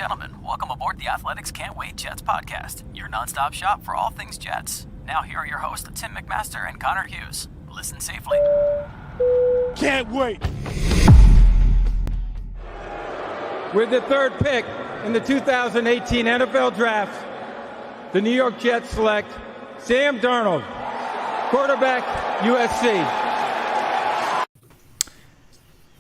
gentlemen, welcome aboard the Athletics Can't Wait Jets podcast, your nonstop shop for all things Jets. Now here are your hosts, Tim McMaster and Connor Hughes. Listen safely. Can't wait. With the third pick in the 2018 NFL Draft, the New York Jets select Sam Darnold, quarterback, USC.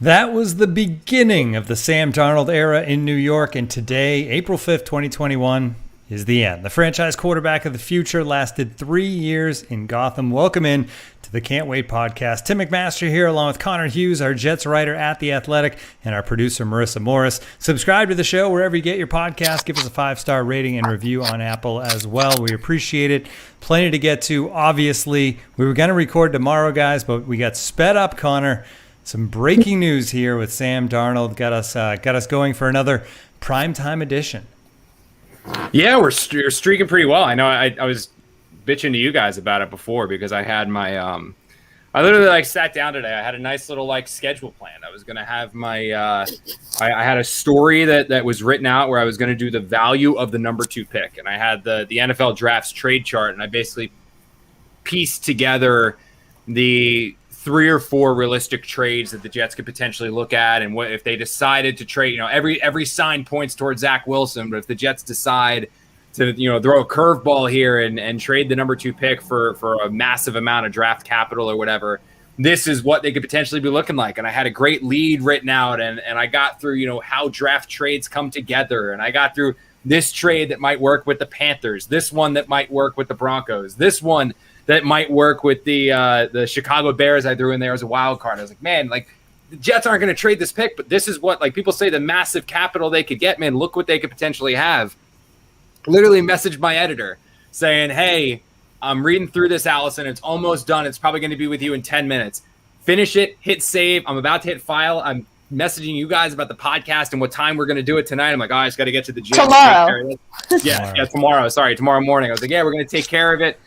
That was the beginning of the Sam Darnold era in New York, and today, April 5th, 2021, is the end. The franchise quarterback of the future lasted 3 years in Gotham. Welcome in to the Can't Wait podcast. Tim McMaster here, along with Connor Hughes, our Jets writer at The Athletic, and our producer, Marissa Morris. Subscribe to the show wherever you get your podcast. Give us a 5-star rating and review on Apple as well. We appreciate it. Plenty to get to, obviously. We were going to record tomorrow, guys, but we got sped up, Connor. Some breaking news here with Sam Darnold got us going for another primetime edition. Yeah, we're streaking pretty well. I know I was bitching to you guys about it before because I had my I literally sat down today. I had a nice little schedule plan. I was gonna have my I had a story that was written out where I was gonna do the value of the number 2 pick, and I had the NFL drafts trade chart, and I basically pieced together the 3 or 4 realistic trades that the Jets could potentially look at, and what if they decided to trade. Every sign points towards Zach Wilson, but if the Jets decide to throw a curveball here and trade the number 2 pick for a massive amount of draft capital or whatever, this is what they could potentially be looking like. And I had a great lead written out, and I got through how draft trades come together, and I got through this trade that might work with the Panthers, this one that might work with the Broncos, this one that might work with the Chicago Bears I threw in there as a wild card. I was like, man, the Jets aren't going to trade this pick, but this is what, people say, the massive capital they could get. Man, look what they could potentially have. Literally messaged my editor saying, hey, I'm reading through this, Allison. It's almost done. It's probably going to be with you in 10 minutes. Finish it, hit save. I'm about to hit file. I'm messaging you guys about the podcast and what time we're going to do it tonight. I'm like, I just got to get to the gym. Tomorrow. Tomorrow. Sorry, tomorrow morning. I was like, yeah, we're going to take care of it.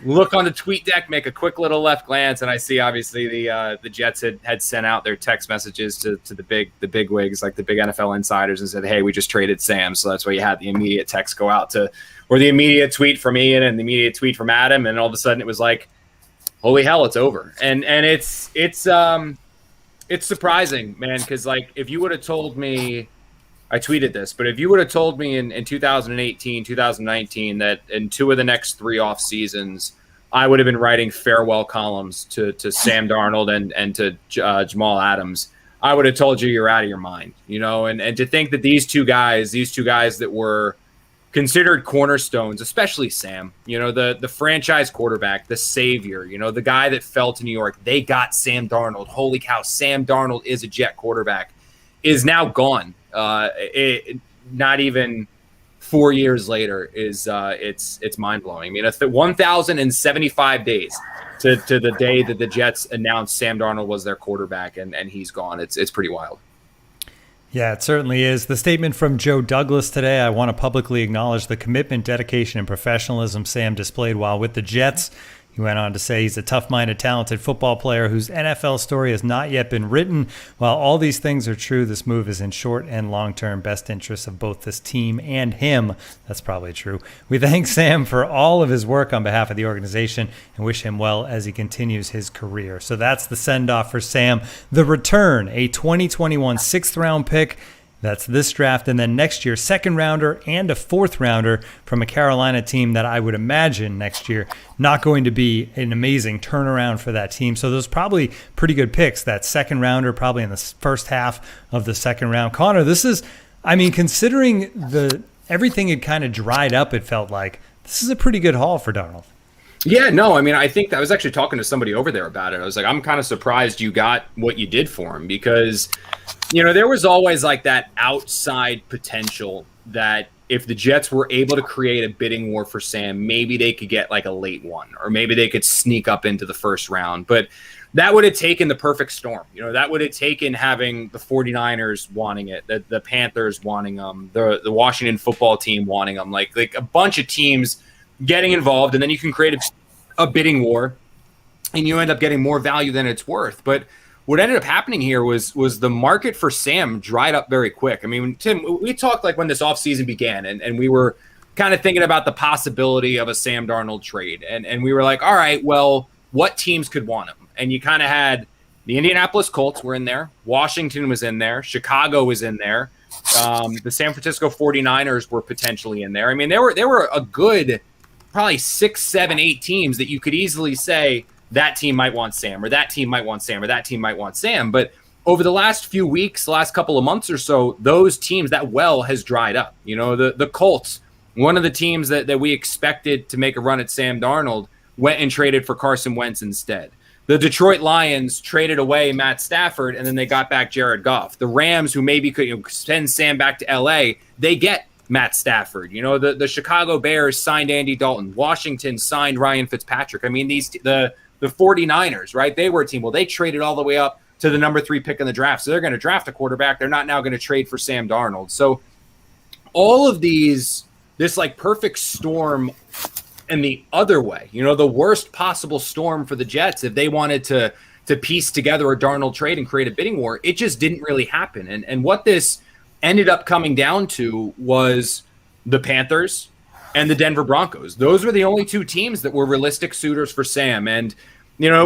Look on the tweet deck, make a quick little left glance, and I see obviously the Jets had sent out their text messages to the big wigs, like the big NFL insiders, and said, hey, we just traded Sam. So that's why you had the immediate text go out or the immediate tweet from Ian and the immediate tweet from Adam, and all of a sudden it was like, holy hell, it's over. And it's surprising, man, because if you would have told me, I tweeted this, but if you would have told me in 2018, 2019 that in 2 of the next 3 off seasons, I would have been writing farewell columns to Sam Darnold and to Jamal Adams, I would have told you you're out of your mind, and to think that these two guys that were considered cornerstones, especially Sam, the franchise quarterback, the savior, the guy that fell to New York, they got Sam Darnold. Holy cow, Sam Darnold is a Jet quarterback, is now gone. Not even 4 years later is it's mind blowing. I mean, it's the 1,075 days to the day that the Jets announced Sam Darnold was their quarterback, and he's gone. It's pretty wild. Yeah, it certainly is. The statement from Joe Douglas today: I want to publicly acknowledge the commitment, dedication, and professionalism Sam displayed while with the Jets. He went on to say he's a tough-minded, talented football player whose NFL story has not yet been written. While all these things are true, this move is in short and long-term best interests of both this team and him. That's probably true. We thank Sam for all of his work on behalf of the organization and wish him well as he continues his career. So that's the send-off for Sam. The return, a 2021 6th-round pick. That's this draft, and then next year, 2nd rounder and a 4th rounder from a Carolina team that I would imagine next year not going to be an amazing turnaround for that team. So those probably pretty good picks. That 2nd rounder probably in the first half of the 2nd round. Connor, this is, considering everything had kind of dried up, it felt like this is a pretty good haul for Darnold. Yeah, no, I think I was actually talking to somebody over there about it. I was like, I'm kind of surprised you got what you did for him because, there was always that outside potential that if the Jets were able to create a bidding war for Sam, maybe they could get a late one, or maybe they could sneak up into the 1st round. But that would have taken the perfect storm. That would have taken having the 49ers wanting it, the Panthers wanting them, the Washington football team wanting them, like a bunch of teams getting involved, and then you can create a bidding war, and you end up getting more value than it's worth. But what ended up happening here was the market for Sam dried up very quick. I mean, Tim, we talked like when this offseason began, and we were kind of thinking about the possibility of a Sam Darnold trade. And we were like, all right, well, what teams could want him? And you kind of had the Indianapolis Colts were in there. Washington was in there. Chicago was in there. The San Francisco 49ers were potentially in there. I mean, there were a good probably 6, 7, 8 teams that you could easily say that team might want Sam, or that team might want Sam, or that team might want Sam. But over the last few weeks, the last couple of months or so, those teams, that well has dried up. You know, the Colts, one of the teams that we expected to make a run at Sam Darnold, went and traded for Carson Wentz instead. The Detroit Lions traded away Matt Stafford, and then they got back Jared Goff. The Rams, who maybe could send Sam back to L.A., they get Matt Stafford. You know, the Chicago Bears signed Andy Dalton. Washington signed Ryan Fitzpatrick. I mean, the 49ers, right? They were a team. Well, they traded all the way up to the number 3 pick in the draft. So they're going to draft a quarterback. They're not now going to trade for Sam Darnold. So all of this like perfect storm in the other way, you know, the worst possible storm for the Jets, if they wanted to piece together a Darnold trade and create a bidding war, it just didn't really happen. And what this ended up coming down to was the Panthers and the Denver Broncos. Those were the only 2 teams that were realistic suitors for Sam. And, you know,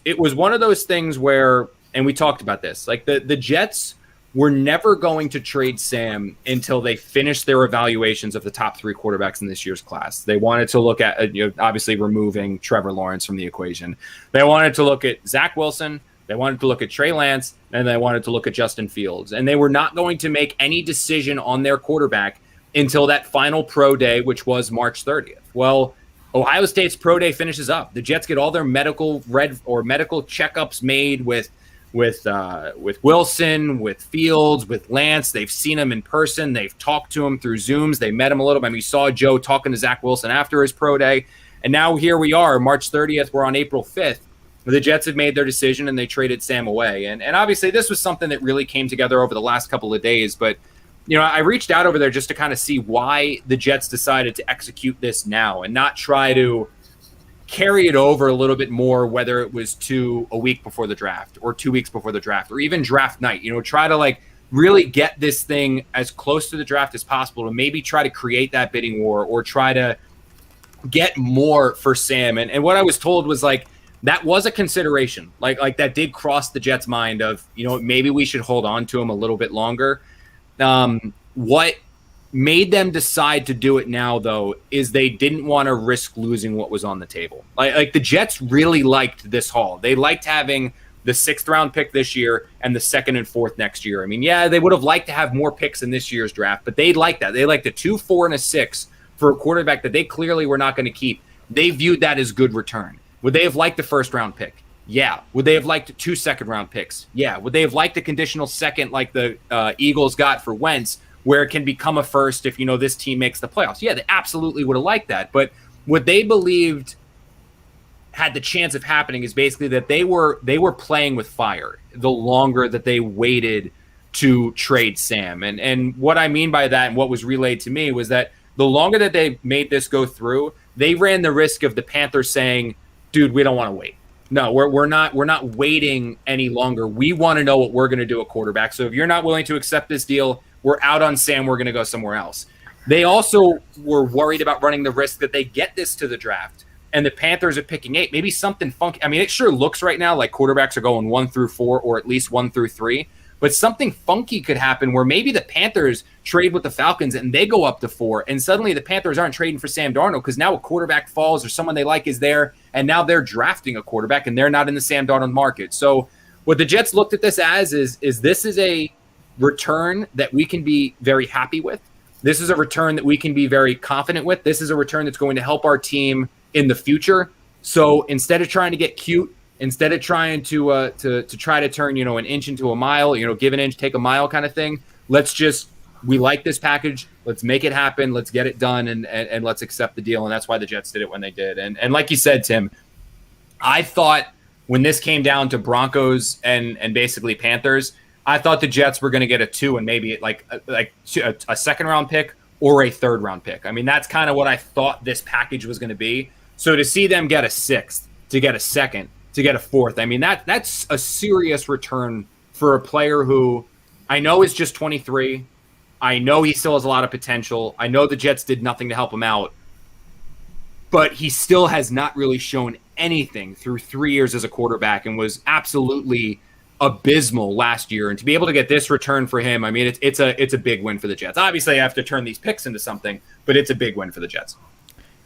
it was one of those things where, and we talked about this, like the Jets were never going to trade Sam until they finished their evaluations of the top 3 quarterbacks in this year's class. They wanted to look at, you know, obviously removing Trevor Lawrence from the equation. They wanted to look at Zach Wilson. They wanted to look at Trey Lance, and they wanted to look at Justin Fields. And they were not going to make any decision on their quarterback until that final pro day, which was March 30th. Well, Ohio State's pro day finishes up. The Jets get all their medical checkups made with Wilson, with Fields, with Lance. They've seen him in person. They've talked to him through Zooms. They met him a little bit. I mean, we saw Joe talking to Zach Wilson after his pro day. And now here we are, March 30th. We're on April 5th. The Jets have made their decision, and they traded Sam away. And obviously this was something that really came together over the last couple of days. But, you know, I reached out over there just to kind of see why the Jets decided to execute this now and not try to carry it over a little bit more, whether it was to a week before the draft or 2 weeks before the draft or even draft night. You know, try to like really get this thing as close to the draft as possible to maybe try to create that bidding war or try to get more for Sam. And what I was told was like, that was a consideration. Like that did cross the Jets' mind of, you know, maybe we should hold on to him a little bit longer. What made them decide to do it now, though, is they didn't want to risk losing what was on the table. Like the Jets really liked this haul. They liked having the 6th round pick this year and the 2nd and 4th next year. I mean, yeah, they would have liked to have more picks in this year's draft, but they liked that. They liked a 2, 4, and a 6 for a quarterback that they clearly were not going to keep. They viewed that as good return. Would they have liked the 1st round pick? Yeah. Would they have liked 2 2nd round picks? Yeah. Would they have liked a conditional 2nd like the Eagles got for Wentz, where it can become a 1st if, you know, this team makes the playoffs? Yeah, they absolutely would have liked that. But what they believed had the chance of happening is basically that they were playing with fire the longer that they waited to trade Sam. And what I mean by that and what was relayed to me was that the longer that they made this go through, they ran the risk of the Panthers saying, dude, we don't want to wait. No, we're not waiting any longer. We want to know what we're going to do at quarterback. So if you're not willing to accept this deal, we're out on Sam. We're going to go somewhere else. They also were worried about running the risk that they get this to the draft and the Panthers are picking 8. Maybe something funky. I mean, it sure looks right now like quarterbacks are going 1 through 4 or at least 1 through 3. But something funky could happen where maybe the Panthers trade with the Falcons and they go up to 4, and suddenly the Panthers aren't trading for Sam Darnold because now a quarterback falls or someone they like is there, and now they're drafting a quarterback and they're not in the Sam Darnold market. So what the Jets looked at this as is this is a return that we can be very happy with. This is a return that we can be very confident with. This is a return that's going to help our team in the future. So instead of trying to get cute, instead of trying to try to turn, you know, an inch into a mile, you know, give an inch, take a mile kind of thing, we like this package. Let's make it happen. Let's get it done and let's accept the deal. And that's why the Jets did it when they did. And like you said, Tim, I thought when this came down to Broncos and basically Panthers, I thought the Jets were going to get a 2 and maybe like a 2nd round pick or a 3rd round pick. I mean, that's kind of what I thought this package was going to be. So to see them get a 6th, to get a 2nd, to get a fourth. I mean, that's a serious return for a player who I know is just 23. I know he still has a lot of potential. I know the Jets did nothing to help him out, but he still has not really shown anything through 3 years as a quarterback and was absolutely abysmal last year. And to be able to get this return for him, I mean, it's a big win for the Jets. Obviously, I have to turn these picks into something, but it's a big win for the Jets.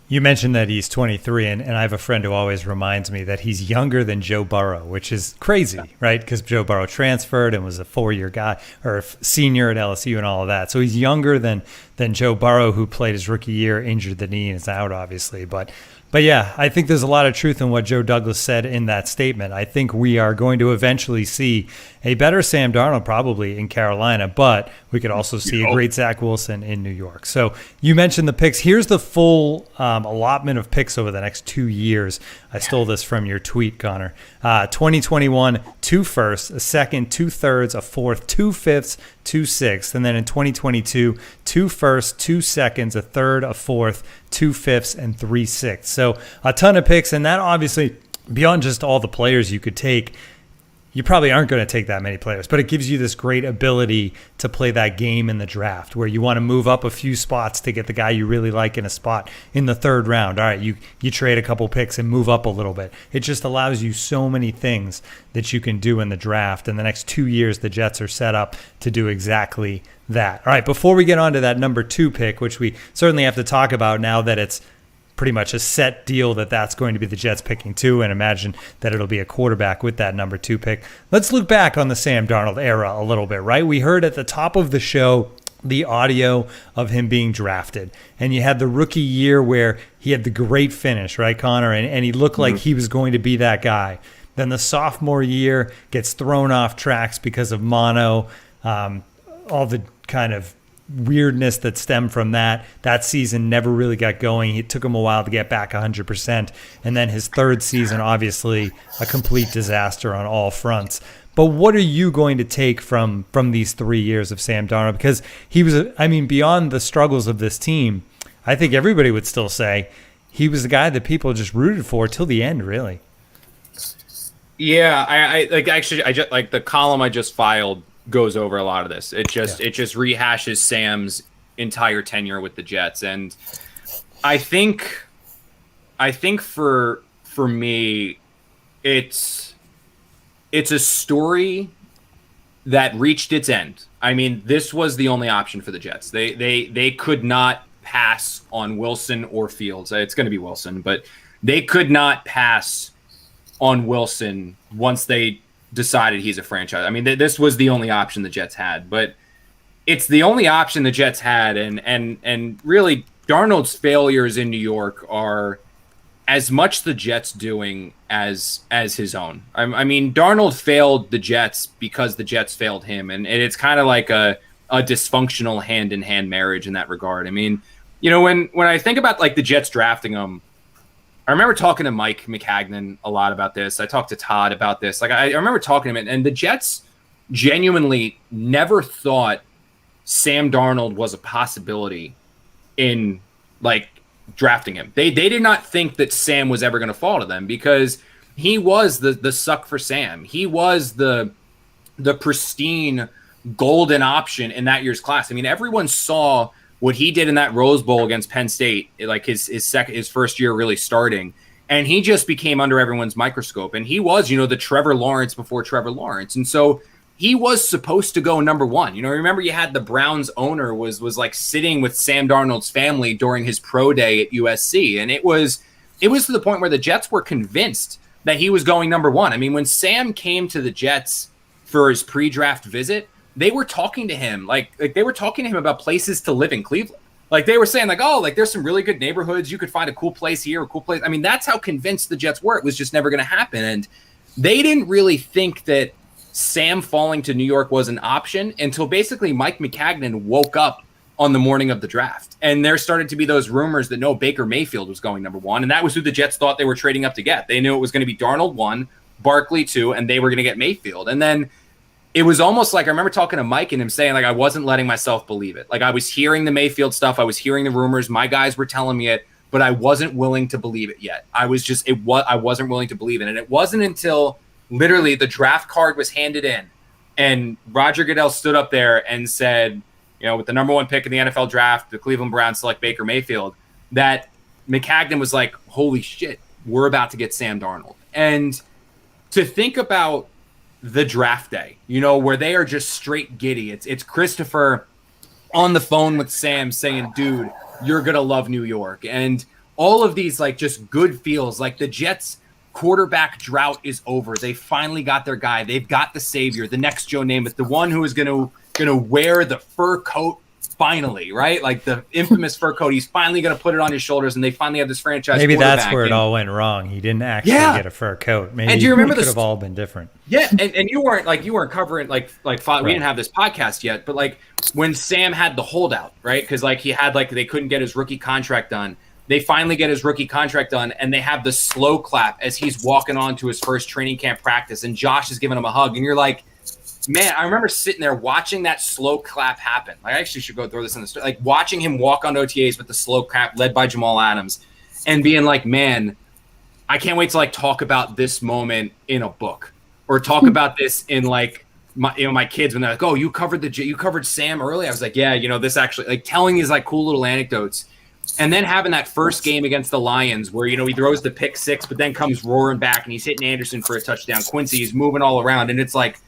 You mentioned that he's 23, and I have a friend who always reminds me that he's younger than Joe Burrow, which is crazy, right? Because Joe Burrow transferred and was a 4-year guy or a senior at LSU and all of that. So he's younger than Joe Burrow, who played his rookie year, injured the knee, and is out, obviously. But yeah, I think there's a lot of truth in what Joe Douglas said in that statement. I think we are going to eventually see a better Sam Darnold probably in Carolina, but we could also see a great Zach Wilson in New York. So you mentioned the picks. Here's the full allotment of picks over the next 2 years. I stole this from your tweet, Connor. 2021, 2 firsts, a second, 2 thirds, a fourth, 2 fifths, 2 sixths. And then in 2022, 2 firsts, 2 seconds, a third, a fourth, 2 fifths, and 3 sixths. So a ton of picks. And that obviously, beyond just all the players you could take, you probably aren't going to take that many players, but it gives you this great ability to play that game in the draft where you want to move up a few spots to get the guy you really like in a spot in the third round. All right, you trade a couple picks and move up a little bit. It just allows you so many things that you can do in the draft. In the next 2 years, the Jets are set up to do exactly that. All right, before we get on to that number 2 pick, which we certainly have to talk about now that it's pretty much a set deal that's going to be the Jets picking 2, and imagine that it'll be a quarterback with that number 2 pick. Let's look back on the Sam Darnold era a little bit, right? We heard at the top of the show the audio of him being drafted, and you had the rookie year where he had the great finish, right, Connor? And he looked like he was going to be that guy. Then the sophomore year gets thrown off tracks because of mono, all the kind of weirdness that stemmed from that season never really got going. It took him a while to get back 100%. And then his third season, obviously a complete disaster on all fronts. But what are you going to take from these 3 years of Sam Darnold? Because he was, beyond the struggles of this team, I think everybody would still say he was the guy that people just rooted for till the end, really. Yeah, I just like the column I just filed goes over a lot of this. It just rehashes Sam's entire tenure with the Jets, and I think for me, it's a story that reached its end. I mean, this was the only option for the Jets. They could not pass on Wilson or Fields. It's going to be Wilson, but they could not pass on Wilson once they decided he's a franchise. I mean, this was the only option the Jets had, but it's the only option the Jets had. And really Darnold's failures in New York are as much the Jets doing as his own. I mean, Darnold failed the Jets because the Jets failed him. And it's kind of like a dysfunctional hand-in-hand marriage in that regard. I mean, you know, when I think about like the Jets drafting him, I remember talking to Mike Maccagnan a lot about this. I talked to Todd about this. Like I remember talking to him, and the Jets genuinely never thought Sam Darnold was a possibility in like drafting him. They did not think that Sam was ever going to fall to them because he was the suck for Sam. He was the pristine golden option in that year's class. I mean, everyone saw what he did in that Rose Bowl against Penn State, like his first year really starting, and he just became under everyone's microscope. And he was, you know, the Trevor Lawrence before Trevor Lawrence, and so he was supposed to go number 1. You know, remember you had the Browns owner was like sitting with Sam Darnold's family during his pro day at USC, and it was to the point where the Jets were convinced that he was going number 1. I mean, when Sam came to the Jets for his pre-draft visit, they were talking to him like they were talking to him about places to live in Cleveland. Like they were saying like, oh, like there's some really good neighborhoods. You could find a cool place here, a cool place. I mean, that's how convinced the Jets were. It was just never going to happen. And they didn't really think that Sam falling to New York was an option until basically Mike Maccagnan woke up on the morning of the draft. And there started to be those rumors that no, Baker Mayfield was going number 1. And that was who the Jets thought they were trading up to get. They knew it was going to be Darnold 1, Barkley 2, and they were going to get Mayfield. And then it was almost like I remember talking to Mike and him saying like I wasn't letting myself believe it. Like I was hearing the Mayfield stuff. I was hearing the rumors. My guys were telling me it. but I wasn't willing to believe it yet. I wasn't willing to believe it. And it wasn't until literally the draft card was handed in and Roger Goodell stood up there and said, with the number 1 pick in the NFL draft, the Cleveland Browns select Baker Mayfield, that Maccagnan was like, holy shit, we're about to get Sam Darnold. And to think about the draft day, where they are just straight giddy. It's Christopher on the phone with Sam saying, dude, you're going to love New York. And all of these like just good feels, like the Jets quarterback drought is over. They finally got their guy. They've got the savior, the next Joe Namath, the one who is going to wear the fur coat finally, right? Like the infamous fur coat. He's finally going to put it on his shoulders, and they finally have this franchise. Maybe that's where it all went wrong. He didn't actually get a fur coat. Maybe and do you remember it could have all been different. Yeah, and you weren't covering like we didn't have this podcast yet, but like when Sam had the holdout, right? Because like he had they couldn't get his rookie contract done. They finally get his rookie contract done, and they have the slow clap as he's walking on to his first training camp practice, and Josh is giving him a hug, and you're like, man, I remember sitting there watching that slow clap happen. Like, I actually should go throw this in the story. Like watching him walk on OTAs with the slow clap led by Jamal Adams and being like, man, I can't wait to like talk about this moment in a book or talk about this in like my kids when they're like, oh, you covered Sam early. I was like, yeah, this actually like telling these like cool little anecdotes. And then having that first game against the Lions where, he throws the pick 6, but then comes roaring back and he's hitting Anderson for a touchdown. Quincy is moving all around. And it's like,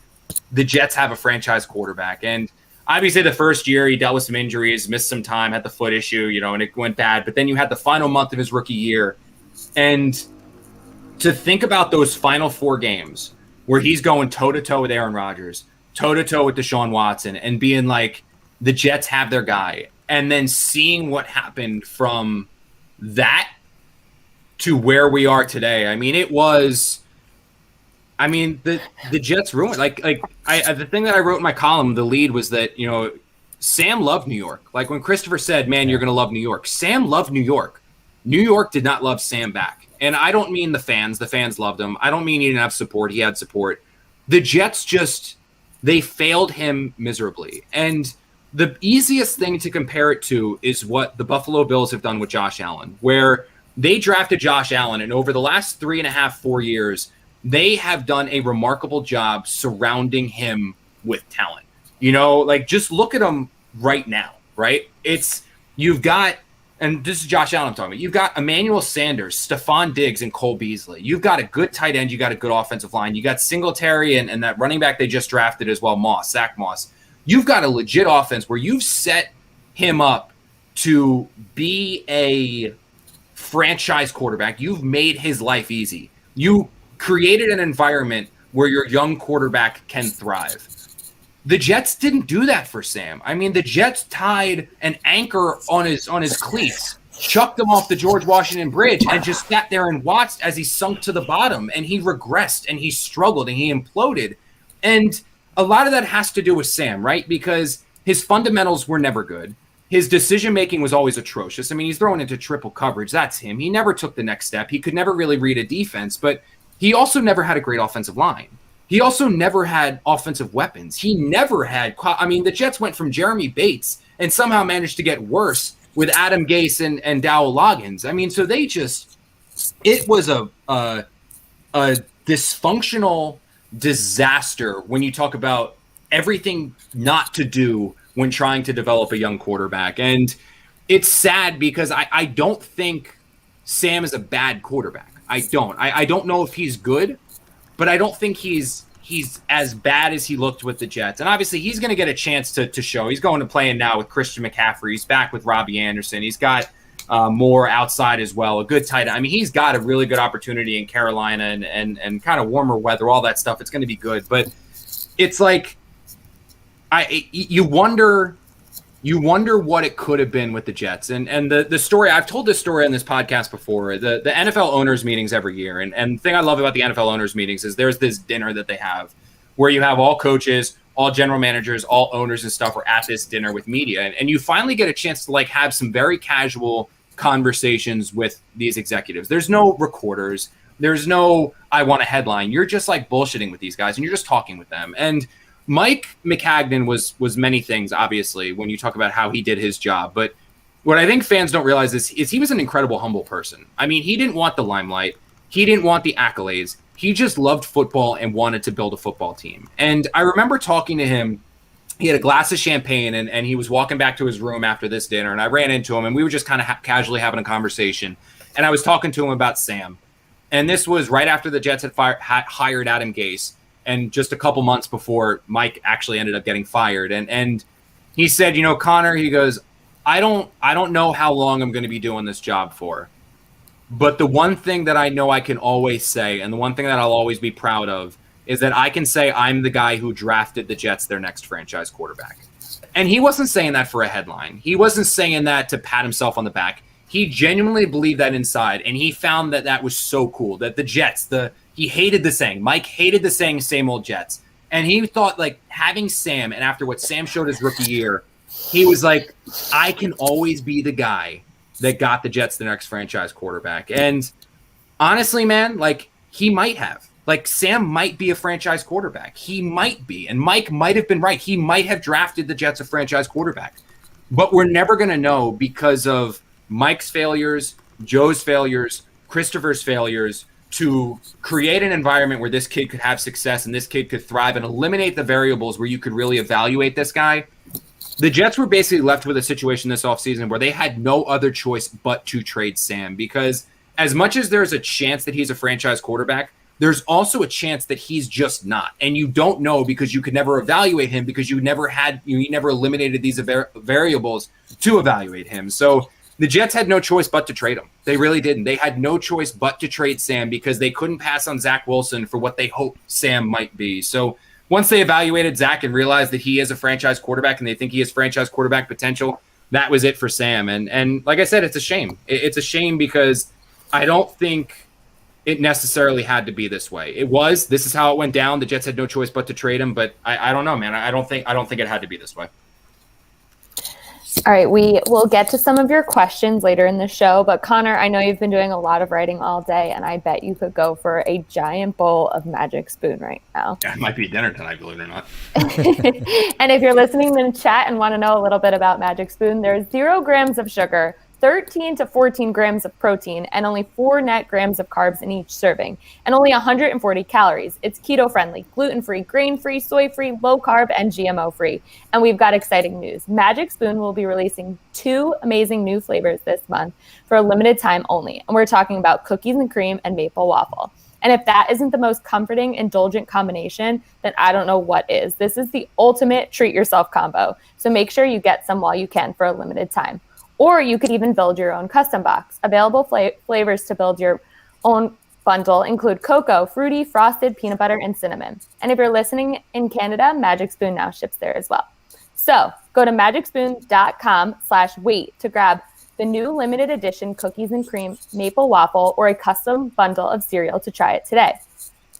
the Jets have a franchise quarterback. And obviously the first year he dealt with some injuries, missed some time, had the foot issue, and it went bad. But then you had the final month of his rookie year. And to think about those final 4 games where he's going toe-to-toe with Aaron Rodgers, toe-to-toe with Deshaun Watson, and being like, the Jets have their guy. And then seeing what happened from that to where we are today. I mean, the Jets ruined. The thing that I wrote in my column, the lead was that, Sam loved New York. Like when Christopher said, man, you're going to love New York. Sam loved New York. New York did not love Sam back. And I don't mean the fans. The fans loved him. I don't mean he didn't have support. He had support. The Jets they failed him miserably. And the easiest thing to compare it to is what the Buffalo Bills have done with Josh Allen, where they drafted Josh Allen, and over the last 3.5, 4 years, they have done a remarkable job surrounding him with talent. Just look at him right now, right? You've got, and this is Josh Allen I'm talking about, you've got Emmanuel Sanders, Stephon Diggs, and Cole Beasley. You've got a good tight end. You got a good offensive line. You got Singletary and that running back they just drafted as well, Zach Moss. You've got a legit offense where you've set him up to be a franchise quarterback. You've made his life easy. You created an environment where your young quarterback can thrive. The Jets didn't do that for Sam. I mean, the Jets tied an anchor on his cleats, chucked him off the George Washington Bridge, and just sat there and watched as he sunk to the bottom, and he regressed, and he struggled, and he imploded. And a lot of that has to do with Sam, right? Because his fundamentals were never good. His decision-making was always atrocious. I mean, he's throwing into triple coverage. That's him. He never took the next step. He could never really read a defense, but he also never had a great offensive line. He also never had offensive weapons. He never had – the Jets went from Jeremy Bates and somehow managed to get worse with Adam Gase and Dowell Loggins. I mean, so they just – it was a dysfunctional disaster when you talk about everything not to do when trying to develop a young quarterback. And it's sad because I don't think Sam is a bad quarterback. I don't know if he's good, but I don't think he's as bad as he looked with the Jets. And obviously he's going to get a chance to show. He's going to play in now with Christian McCaffrey. He's back with Robbie Anderson. He's got more outside as well, a good tight end. I mean, he's got a really good opportunity in Carolina and kind of warmer weather, all that stuff. It's going to be good. But it's like you wonder what it could have been with the Jets. And the story, I've told this story on this podcast before, the NFL owners meetings every year. And the thing I love about the NFL owners meetings is there's this dinner that they have where you have all coaches, all general managers, all owners and stuff are at this dinner with media. And you finally get a chance to like have some very casual conversations with these executives. There's no recorders. There's no, I want a headline. You're just like bullshitting with these guys and you're just talking with them. And Mike Maccagnan was many things, obviously, when you talk about how he did his job. But what I think fans don't realize is he was an incredible, humble person. I mean, he didn't want the limelight. He didn't want the accolades. He just loved football and wanted to build a football team. And I remember talking to him. He had a glass of champagne, and he was walking back to his room after this dinner, and I ran into him, and we were just kind of casually having a conversation. And I was talking to him about Sam. And this was right after the Jets had hired Adam Gase, and just a couple months before Mike actually ended up getting fired. And he said, Connor, he goes, I don't know how long I'm going to be doing this job for. But the one thing that I know I can always say, and the one thing that I'll always be proud of, is that I can say I'm the guy who drafted the Jets their next franchise quarterback. And he wasn't saying that for a headline. He wasn't saying that to pat himself on the back. He genuinely believed that inside, and he found that was so cool, that the Jets, he hated the saying. Mike hated the saying, same old Jets. And he thought, like, having Sam, and after what Sam showed his rookie year, he was like, I can always be the guy that got the Jets the next franchise quarterback. And honestly, man, like, he might have. Like, Sam might be a franchise quarterback. He might be. And Mike might have been right. He might have drafted the Jets a franchise quarterback. But we're never going to know because of Mike's failures, Joe's failures, Christopher's failures to create an environment where this kid could have success and this kid could thrive and eliminate the variables where you could really evaluate this guy. The Jets were basically left with a situation this offseason where they had no other choice but to trade Sam, because as much as there's a chance that he's a franchise quarterback, there's also a chance that he's just not. And you don't know because you could never evaluate him because you never eliminated these variables to evaluate him. So the Jets had no choice but to trade him. They really didn't. They had no choice but to trade Sam because they couldn't pass on Zach Wilson for what they hoped Sam might be. So once they evaluated Zach and realized that he is a franchise quarterback and they think he has franchise quarterback potential, that was it for Sam. And like I said, it's a shame. It's a shame because I don't think it necessarily had to be this way. This is how it went down. The Jets had no choice but to trade him, but I don't know, man. I don't think it had to be this way. All right, we will get to some of your questions later in the show, but Connor, I know you've been doing a lot of writing all day, and I bet you could go for a giant bowl of Magic Spoon right now. It might be dinner tonight, believe it or not. And if you're listening in the chat and want to know a little bit about Magic Spoon, there's 0 grams of sugar, 13 to 14 grams of protein, and only 4 net grams of carbs in each serving, and only 140 calories. It's keto-friendly, gluten-free, grain-free, soy-free, low-carb, and GMO-free. And we've got exciting news. Magic Spoon will be releasing 2 amazing new flavors this month for a limited time only. And we're talking about cookies and cream and maple waffle. And if that isn't the most comforting, indulgent combination, then I don't know what is. This is the ultimate treat-yourself combo. So make sure you get some while you can for a limited time. Or you could even build your own custom box. Available flavors to build your own bundle include cocoa, fruity, frosted, peanut butter, and cinnamon. And if you're listening in Canada, Magic Spoon now ships there as well. So go to magicspoon.com/wait to grab the new limited edition cookies and cream maple waffle or a custom bundle of cereal to try it today.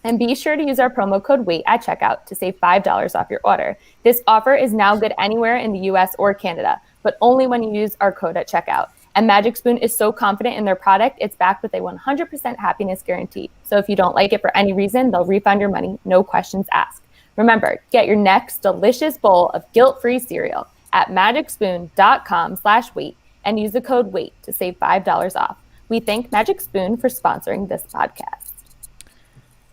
And be sure to use our promo code WAIT at checkout to save $5 off your order. This offer is now good anywhere in the US or Canada, but only when you use our code at checkout. And Magic Spoon is so confident in their product, it's backed with a 100% happiness guarantee. So if you don't like it for any reason, they'll refund your money, no questions asked. Remember, get your next delicious bowl of guilt-free cereal at magicspoon.com/wait and use the code WAIT to save $5 off. We thank Magic Spoon for sponsoring this podcast.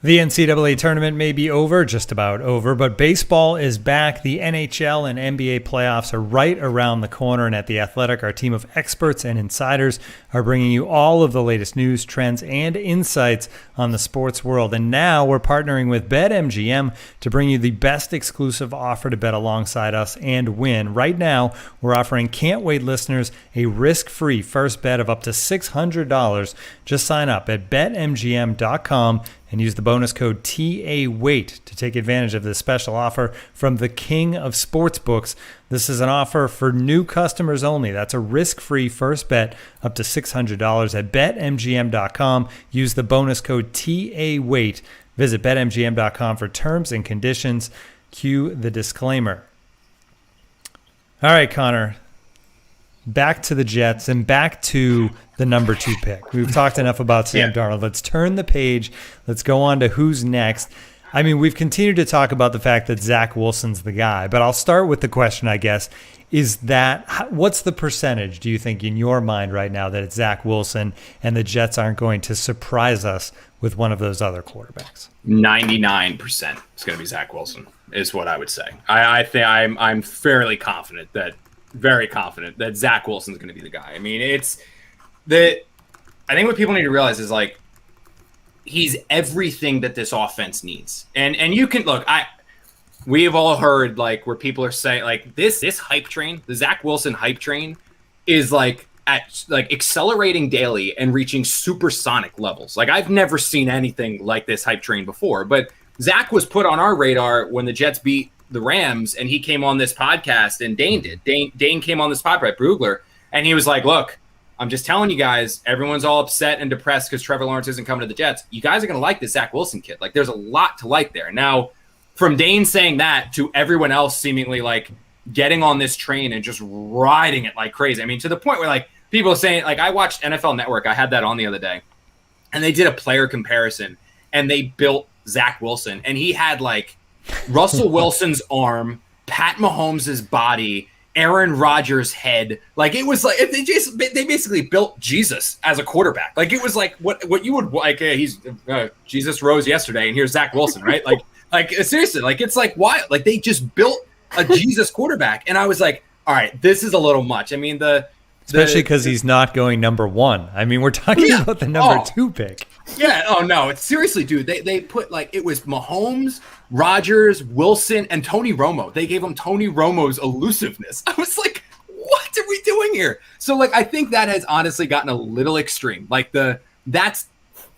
The NCAA tournament may be over, just about over, but baseball is back. The NHL and NBA playoffs are right around the corner, and at The Athletic, our team of experts and insiders are bringing you all of the latest news, trends, and insights on the sports world. And now we're partnering with BetMGM to bring you the best exclusive offer to bet alongside us and win. Right now, we're offering Can't Wait listeners a risk-free first bet of up to $600. Just sign up at betmgm.com and use the bonus code TAWAIT to take advantage of this special offer from the king of sportsbooks. This is an offer for new customers only. That's a risk-free first bet up to $600 at betmgm.com. Use the bonus code TAWAIT. Visit betmgm.com for terms and conditions. Cue the disclaimer. All right, Connor. Back to the Jets and back to the number 2 pick. We've talked enough about Sam Darnold. Let's turn the page. Let's go on to who's next. I mean, we've continued to talk about the fact that Zach Wilson's the guy, but I'll start with the question, I guess, is that what's the percentage, do you think, in your mind right now that it's Zach Wilson and the Jets aren't going to surprise us with one of those other quarterbacks? 99% it's going to be Zach Wilson is what I would say. I think I'm fairly confident very confident that Zach Wilson's going to be the guy. I mean, I think what people need to realize is like, he's everything that this offense needs. And you can look, we have all heard like where people are saying like this hype train, the Zach Wilson hype train is like at like accelerating daily and reaching supersonic levels. Like I've never seen anything like this hype train before, but Zach was put on our radar when the Jets beat the Rams and he came on this podcast and Dane did. Dane came on this podcast, Brugler, and he was like, look, I'm just telling you guys, everyone's all upset and depressed because Trevor Lawrence isn't coming to the Jets. You guys are going to like this Zach Wilson kid. Like, there's a lot to like there. Now, from Dane saying that to everyone else seemingly, like, getting on this train and just riding it like crazy. I mean, to the point where, like, people are saying, like, I watched NFL Network. I had that on the other day. And they did a player comparison. And they built Zach Wilson. And he had, like, Russell Wilson's arm, Pat Mahomes' body, Aaron Rodgers' head. Like, it was like they basically built Jesus as a quarterback. Like, it was like what you would like. He's Jesus rose yesterday, and here's Zach Wilson, right? Like seriously, like it's like wild. Like they just built a Jesus quarterback, and I was like, all right, this is a little much. I mean, especially because he's not going number one. I mean, we're talking about the number 2 pick. Yeah. Oh no. It's seriously, dude. They put like it was Mahomes, Rodgers, Wilson, and Tony Romo. They gave him Tony Romo's elusiveness. I was like, what are we doing here? So like, I think that has honestly gotten a little extreme. Like that's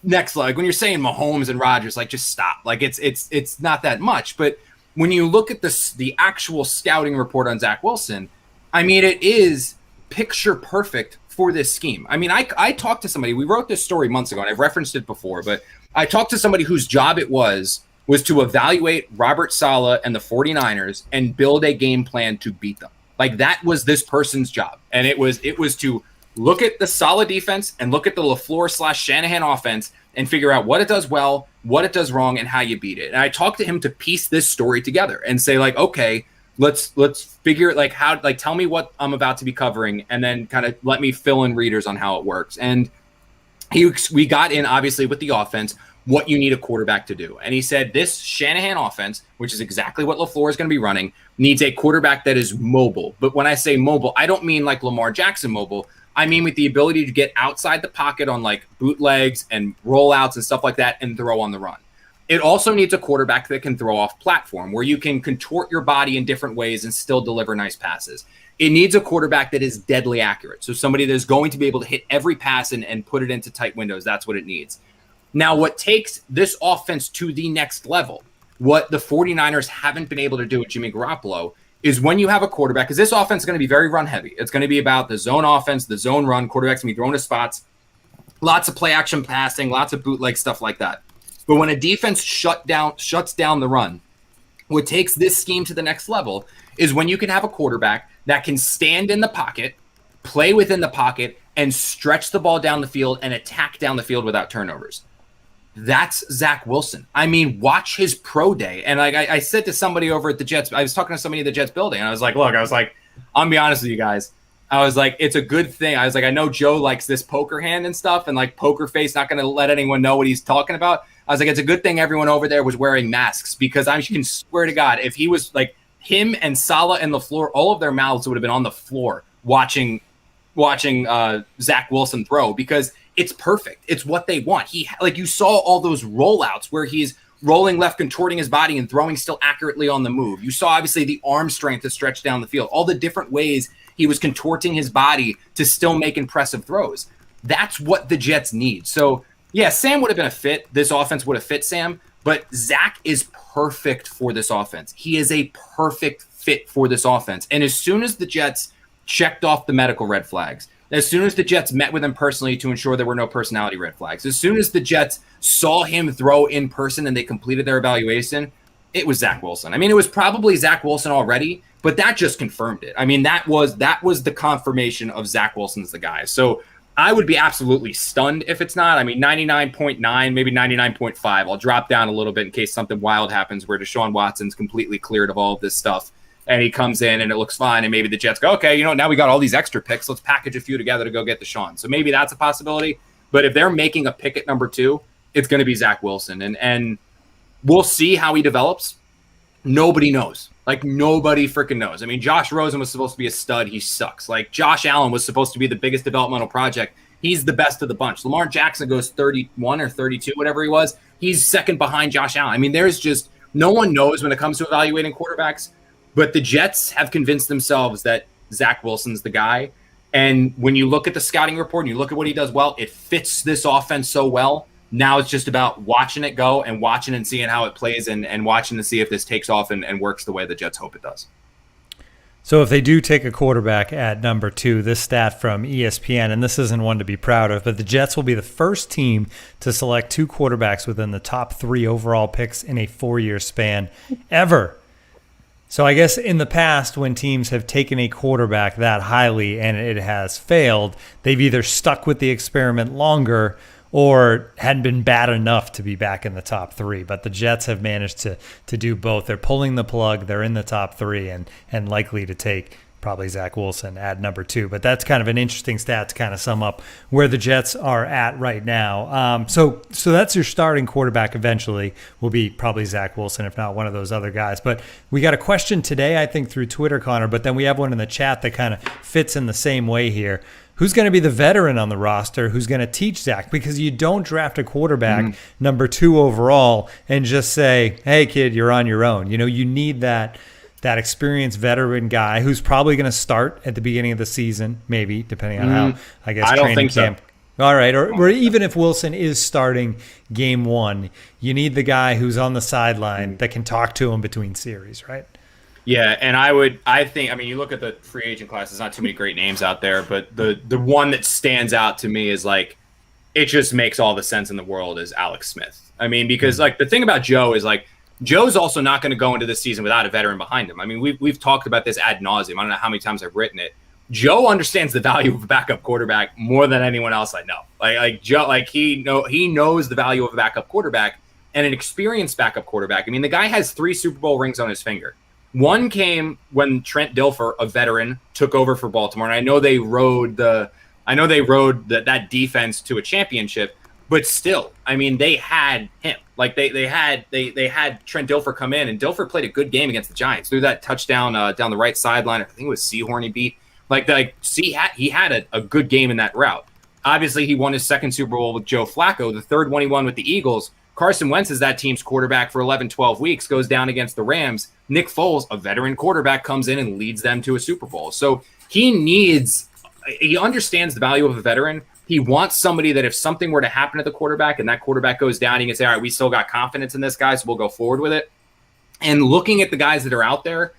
next level. When you're saying Mahomes and Rodgers, like just stop. Like it's not that much. But when you look at the actual scouting report on Zach Wilson, I mean, it is picture perfect for this scheme. I mean, I talked to somebody, we wrote this story months ago, and I've referenced it before, but I talked to somebody whose job it was to evaluate Robert Saleh and the 49ers and build a game plan to beat them. Like that was this person's job. And it was to look at the solid defense and look at the LaFleur/Shanahan offense and figure out what it does well, what it does wrong, and how you beat it. And I talked to him to piece this story together and say like, okay, let's figure like how, like, tell me what I'm about to be covering and then kind of let me fill in readers on how it works. And we got in obviously with the offense, what you need a quarterback to do. And he said this Shanahan offense, which is exactly what LaFleur is going to be running, needs a quarterback that is mobile. But when I say mobile, I don't mean like Lamar Jackson mobile. I mean with the ability to get outside the pocket on like bootlegs and rollouts and stuff like that and throw on the run. It also needs a quarterback that can throw off platform, where you can contort your body in different ways and still deliver nice passes. It needs a quarterback that is deadly accurate. So somebody that is going to be able to hit every pass and put it into tight windows. That's what it needs. Now, what takes this offense to the next level, what the 49ers haven't been able to do with Jimmy Garoppolo, is when you have a quarterback, because this offense is going to be very run heavy. It's going to be about the zone offense, the zone run. Quarterback's going to be thrown to spots, lots of play action passing, lots of bootleg stuff like that. But when a defense shuts down the run, what takes this scheme to the next level is when you can have a quarterback that can stand in the pocket, play within the pocket, and stretch the ball down the field and attack down the field without turnovers. That's Zach Wilson. I mean, watch his pro day. And like I said to somebody over at the Jets, I was talking to somebody at the Jets building, and I was like, look, I'm going to be honest with you guys. I was like, it's a good thing. I was like, I know Joe likes this poker hand and stuff, and like poker face, not going to let anyone know what he's talking about. I was like, it's a good thing everyone over there was wearing masks, because I can swear to God, if he was like him and Saleh and LaFleur, all of their mouths would have been on the floor watching Zach Wilson throw, because it's perfect. It's what they want. He, like, you saw all those rollouts where he's rolling left, contorting his body and throwing still accurately on the move. You saw obviously the arm strength to stretch down the field, all the different ways he was contorting his body to still make impressive throws. That's what the Jets need. So yeah, Sam would have been a fit. This offense would have fit Sam, but Zach is perfect for this offense. He is a perfect fit for this offense. And as soon as the Jets checked off the medical red flags, as soon as the Jets met with him personally to ensure there were no personality red flags, as soon as the Jets saw him throw in person and they completed their evaluation, it was Zach Wilson. I mean, it was probably Zach Wilson already, but that just confirmed it. I mean, that was the confirmation of Zach Wilson's the guy. So I would be absolutely stunned if it's not. I mean, 99.9, maybe 99.5. I'll drop down a little bit in case something wild happens where Deshaun Watson's completely cleared of all of this stuff. And he comes in and it looks fine. And maybe the Jets go, okay, now we got all these extra picks. Let's package a few together to go get Deshaun. So maybe that's a possibility. But if they're making a pick at number 2, it's going to be Zach Wilson. And we'll see how he develops. Nobody knows. Like, nobody freaking knows. I mean, Josh Rosen was supposed to be a stud. He sucks. Like, Josh Allen was supposed to be the biggest developmental project. He's the best of the bunch. Lamar Jackson goes 31 or 32, whatever he was. He's second behind Josh Allen. I mean, there's just no one knows when it comes to evaluating quarterbacks. But the Jets have convinced themselves that Zach Wilson's the guy. And when you look at the scouting report and you look at what he does well, it fits this offense so well. Now it's just about watching it go and watching and seeing how it plays and watching to see if this takes off and works the way the Jets hope it does. So if they do take a quarterback at number 2, this stat from ESPN, and this isn't one to be proud of, but the Jets will be the first team to select 2 quarterbacks within the top 3 overall picks in a 4-year span ever. So I guess in the past, when teams have taken a quarterback that highly and it has failed, they've either stuck with the experiment longer or hadn't been bad enough to be back in the top 3. But the Jets have managed to do both. They're pulling the plug. They're in the top 3 and likely to take probably Zach Wilson at number 2. But that's kind of an interesting stat to kind of sum up where the Jets are at right now. So that's your starting quarterback eventually will be probably Zach Wilson, if not one of those other guys. But we got a question today, I think, through Twitter, Connor, but then we have one in the chat that kind of fits in the same way here. Who's going to be the veteran on the roster who's going to teach Zach? Because you don't draft a quarterback number 2 overall and just say, hey, kid, you're on your own. You need that experienced veteran guy who's probably going to start at the beginning of the season, maybe, depending on how, I guess, I don't training think so. camp. All right, or even if Wilson is starting game 1, you need the guy who's on the sideline that can talk to him between series, right? Yeah, and I think, you look at the free agent class, there's not too many great names out there, but the one that stands out to me is like, it just makes all the sense in the world is Alex Smith. I mean, because like the thing about Joe is like, Joe's also not going to go into this season without a veteran behind him. I mean, we've talked about this ad nauseum. I don't know how many times I've written it. Joe understands the value of a backup quarterback more than anyone else I know. Like Joe, like he knows the value of a backup quarterback and an experienced backup quarterback. I mean, the guy has 3 Super Bowl rings on his finger. One came when Trent Dilfer, a veteran, took over for Baltimore, and I know they rode that defense to a championship. But still, I mean, they had him. Like they had Trent Dilfer come in, and Dilfer played a good game against the Giants. Threw that touchdown down the right sideline. I think it was Seahorn he beat. He had a good game in that route. Obviously, he won his 2nd Super Bowl with Joe Flacco. The 3rd one he won with the Eagles. Carson Wentz is that team's quarterback for 11, 12 weeks, goes down against the Rams. Nick Foles, a veteran quarterback, comes in and leads them to a Super Bowl. So he understands the value of a veteran. He wants somebody that if something were to happen to the quarterback and that quarterback goes down, he can say, all right, we still got confidence in this guy, so we'll go forward with it. And looking at the guys that are out there,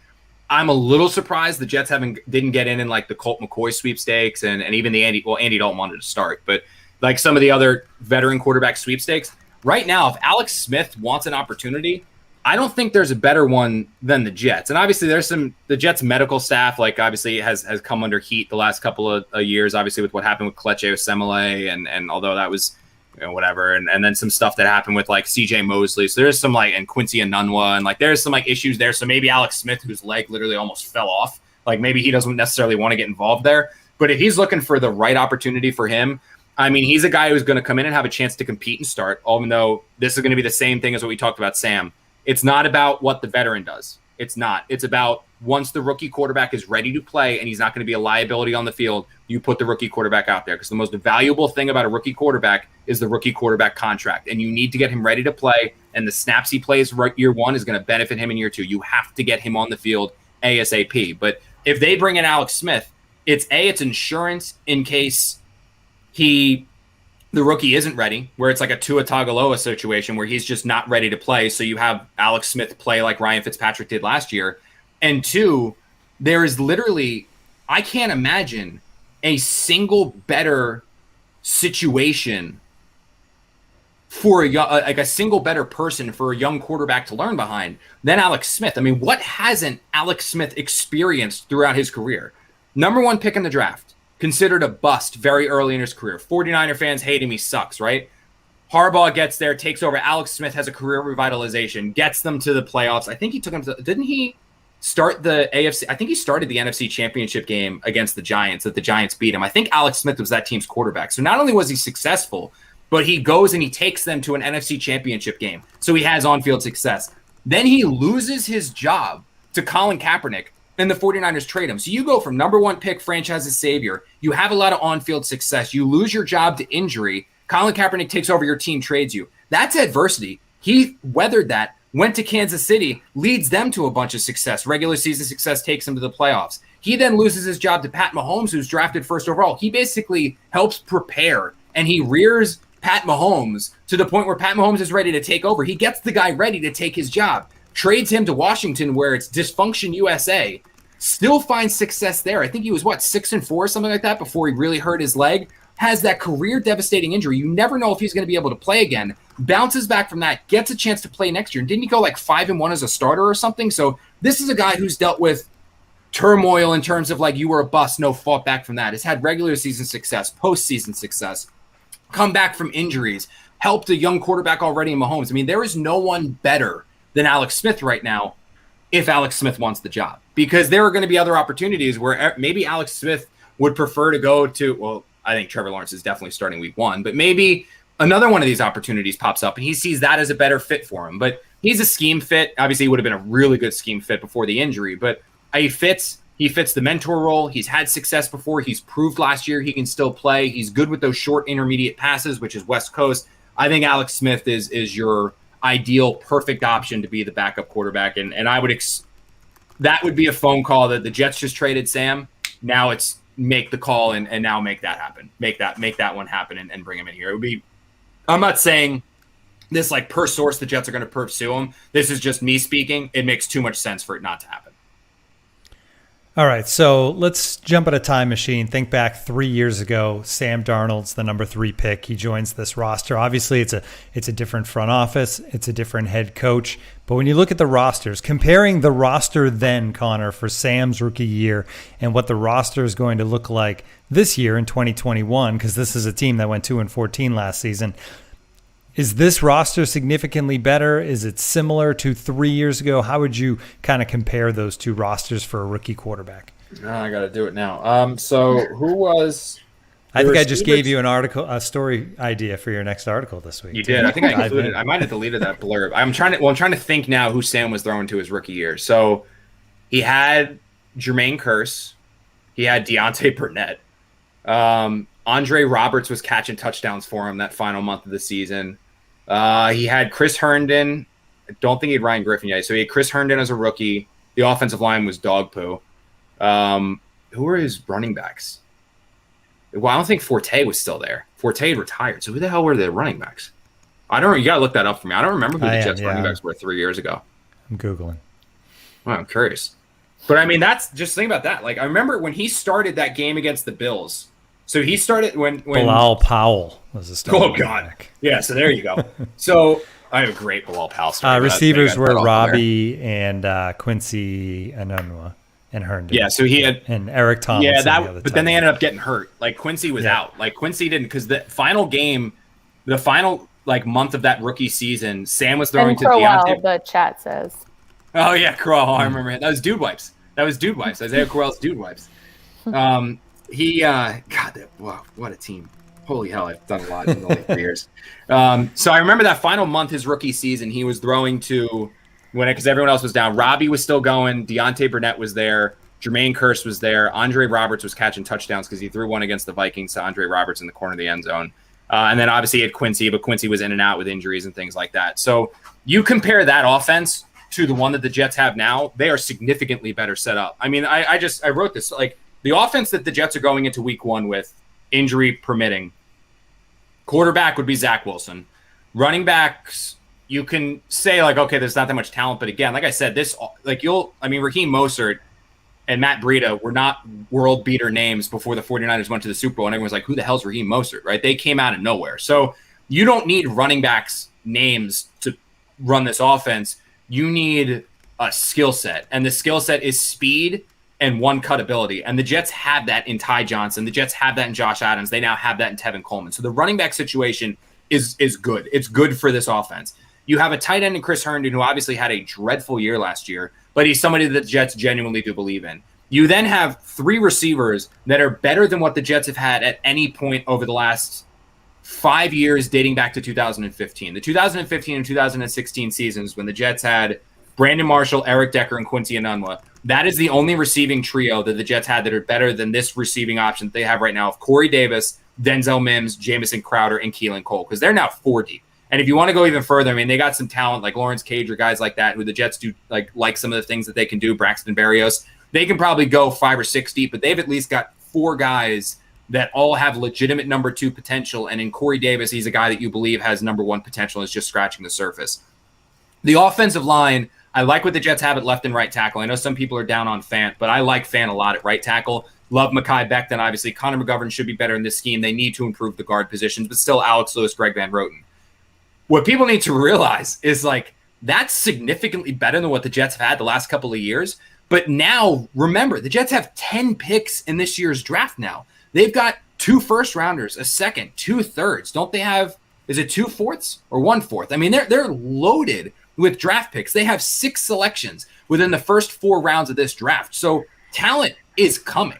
I'm a little surprised the Jets didn't get in like the Colt McCoy sweepstakes and even the Andy Dalton wanted to start, but like some of the other veteran quarterback sweepstakes. Right now, if Alex Smith wants an opportunity, I don't think there's a better one than the Jets. And obviously the Jets medical staff, like obviously has come under heat the last couple of years, obviously with what happened with Kelechi Osemele and although that was, whatever. And then some stuff that happened with like CJ Mosley. So there's some and Quincy Enunwa and like, there's some issues there. So maybe Alex Smith, whose leg literally almost fell off, like maybe he doesn't necessarily want to get involved there, but if he's looking for the right opportunity for him, I mean, he's a guy who's going to come in and have a chance to compete and start, even though this is going to be the same thing as what we talked about, Sam. It's not about what the veteran does. It's not. It's about once the rookie quarterback is ready to play and he's not going to be a liability on the field, you put the rookie quarterback out there because the most valuable thing about a rookie quarterback is the rookie quarterback contract. And you need to get him ready to play. And the snaps he plays year 1 is going to benefit him in year 2. You have to get him on the field ASAP. But if they bring in Alex Smith, it's insurance in case the rookie isn't ready, where it's like a Tua Tagovailoa situation where he's just not ready to play. So you have Alex Smith play like Ryan Fitzpatrick did last year. And 2, there is literally, I can't imagine a single better situation for a single better person for a young quarterback to learn behind than Alex Smith. I mean, what hasn't Alex Smith experienced throughout his career? Number 1 pick in the draft. considered a bust very early in his career. 49er fans hate him. He sucks, right? Harbaugh gets there, takes over. Alex Smith has a career revitalization, gets them to the playoffs. I think he took them to – didn't he start the AFC – I think he started the NFC Championship game against the Giants, that the Giants beat him. I think Alex Smith was that team's quarterback. So not only was he successful, but he goes and he takes them to an NFC Championship game. So he has on-field success. Then he loses his job to Colin Kaepernick, and the 49ers trade him. So you go from number one pick, franchise's savior. You have a lot of on-field success. You lose your job to injury. Colin Kaepernick takes over your team, trades you. That's adversity. He weathered that, went to Kansas City, leads them to a bunch of success. Regular season success takes him to the playoffs. He then loses his job to Pat Mahomes, who's drafted first overall. He basically helps prepare, and he rears Pat Mahomes to the point where Pat Mahomes is ready to take over. He gets the guy ready to take his job, trades him to Washington, where it's dysfunction USA, still finds success there. I think he was, 6-4 or something like that before he really hurt his leg. Has that career devastating injury. You never know if he's going to be able to play again. Bounces back from that, gets a chance to play next year. And didn't he go 5-1 as a starter or something? So this is a guy who's dealt with turmoil in terms of you were a bust, no, fought back from that. Has had regular season success, postseason success, come back from injuries, helped a young quarterback already in Mahomes. I mean, there is no one better than Alex Smith right now if Alex Smith wants the job, because there are going to be other opportunities where maybe Alex Smith would prefer to go to, I think Trevor Lawrence is definitely starting week 1, but maybe another one of these opportunities pops up and he sees that as a better fit for him. But he's a scheme fit. Obviously, he would have been a really good scheme fit before the injury, but he fits the mentor role. He's had success before. He's proved last year he can still play. He's good with those short intermediate passes, which is West Coast. I think Alex Smith is your ideal, perfect option to be the backup quarterback. And I would that would be a phone call that the Jets just traded Sam. Now it's make the call and now make that happen. Make that one happen and bring him in here. It would be, I'm not saying this per source the Jets are going to pursue him. This is just me speaking. It makes too much sense for it not to happen. All right, so let's jump at a time machine. Think back 3 years ago. Sam Darnold's the number 3 pick. He joins this roster. Obviously, it's a different front office. It's a different head coach. But when you look at the rosters, comparing the roster then, Connor, for Sam's rookie year and what the roster is going to look like this year in 2021, because this is a team that went 2-14 last season, is this roster significantly better? Is it similar to 3 years ago? How would you kind of compare those two rosters for a rookie quarterback? I got to do it now. So who was? I think I just gave you a story idea for your next article this week. You did. I think I included. I might have deleted that blurb. I'm trying to think now who Sam was throwing to his rookie year. So he had Jermaine Kearse. He had Deontay Burnett. Andre Roberts was catching touchdowns for him that final month of the season. He had Chris Herndon. I don't think he had Ryan Griffin yet. So he had Chris Herndon as a rookie. The offensive line was dog poo. Who were his running backs? Well, I don't think Forte was still there. Forte had retired. So who the hell were the running backs? You got to look that up for me. I don't remember who the Jets running backs were 3 years ago. I'm Googling. Well, I'm curious. But I mean, that's just think about that. I remember when he started that game against the Bills. So he started when Bilal Powell was a starter. Oh God, yeah. So there you go. So I have a great Bilal Powell story. Receivers were Robbie and Quincy Anunua and Herndon. Yeah, so he had and Eric Thomas. Yeah, but then they ended up getting hurt. Quincy was out. Quincy didn't, because the final game, the final month of that rookie season, Sam was throwing to Deontay. The chat says. Oh yeah, Crowell. I remember it. That was Dude Wipes. Isaiah Crowell's Dude Wipes. Wow, what a team. Holy hell, I've done a lot in the last 3 years. So I remember that final month, his rookie season, he was throwing to, because everyone else was down. Robbie was still going. Deontay Burnett was there. Jermaine Kearse was there. Andre Roberts was catching touchdowns because he threw one against the Vikings to Andre Roberts in the corner of the end zone. And then obviously he had Quincy, but Quincy was in and out with injuries and things like that. So you compare that offense to the one that the Jets have now, they are significantly better set up. I mean, I wrote this, the offense that the Jets are going into week 1 with, injury permitting, quarterback would be Zach Wilson. Running backs, you can say okay, there's not that much talent, but again, like I said, Raheem Mostert and Matt Breida were not world beater names before the 49ers went to the Super Bowl, and everyone's like, who the hell's Raheem Mostert, right? They came out of nowhere. So you don't need running backs names to run this offense. You need a skill set, and the skill set is speed and one cut ability. And the Jets have that in Ty Johnson. The Jets have that in Josh Adams. They now have that in Tevin Coleman. So the running back situation is good. It's good for this offense. You have a tight end in Chris Herndon, who obviously had a dreadful year last year, but he's somebody that the Jets genuinely do believe in. You then have 3 receivers that are better than what the Jets have had at any point over the last 5 years, dating back to 2015. The 2015 and 2016 seasons, when the Jets had Brandon Marshall, Eric Decker, and Quincy Enunwa, that is the only receiving trio that the Jets had that are better than this receiving option that they have right now of Corey Davis, Denzel Mims, Jamison Crowder, and Keelan Cole, because they're now 4 deep. And if you want to go even further, I mean, they got some talent like Lawrence Cage or guys like that who the Jets do like some of the things that they can do, Braxton Berrios. They can probably go 5 or 6 deep, but they've at least got 4 guys that all have legitimate number 2 potential. And in Corey Davis, he's a guy that you believe has number 1 potential and is just scratching the surface. The offensive line, I like what the Jets have at left and right tackle. I know some people are down on Fant, but I like Fant a lot at right tackle. Love Mekhi Becton, obviously. Connor McGovern should be better in this scheme. They need to improve the guard positions, but still Alex Lewis, Greg Van Roten. What people need to realize is that's significantly better than what the Jets have had the last couple of years. But now, remember, the Jets have 10 picks in this year's draft now. They've got 2 first-rounders, a second, 2 thirds. Don't they have, is it 2 fourths or 1 fourth? I mean, they're loaded with draft picks. They have 6 selections within the first 4 rounds of this draft. So talent is coming.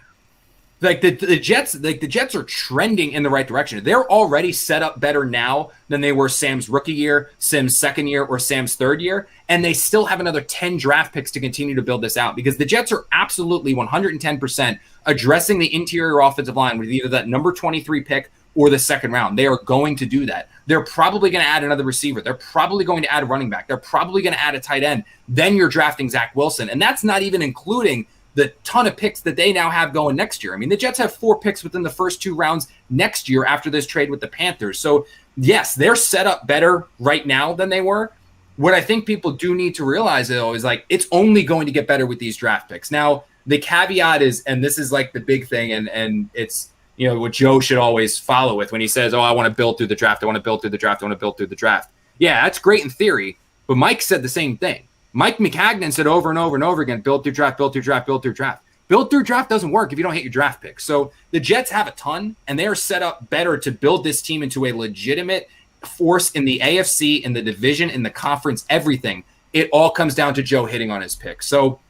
The Jets are trending in the right direction. They're already set up better now than they were Sam's rookie year, Sam's second year, or Sam's third year. And they still have another 10 draft picks to continue to build this out, because the Jets are absolutely 110% addressing the interior offensive line with either that number 23 pick or the second round. They are going to do that. They're probably going to add another receiver. They're probably going to add a running back. They're probably going to add a tight end. Then you're drafting Zach Wilson. And that's not even including the ton of picks that they now have going next year. I mean, the Jets have 4 picks within the first 2 rounds next year after this trade with the Panthers. So, yes, they're set up better right now than they were. What I think people do need to realize, though, is it's only going to get better with these draft picks. Now, the caveat is, and this is the big thing, and it's, what Joe should always follow with when he says, I want to build through the draft. I want to build through the draft. I want to build through the draft. Yeah, that's great in theory, but Mike said the same thing. Mike Maccagnan said over and over and over again, build through draft, build through draft, build through draft. Build through draft doesn't work if you don't hit your draft picks. So the Jets have a ton, and they are set up better to build this team into a legitimate force in the AFC, in the division, in the conference, everything. It all comes down to Joe hitting on his picks. So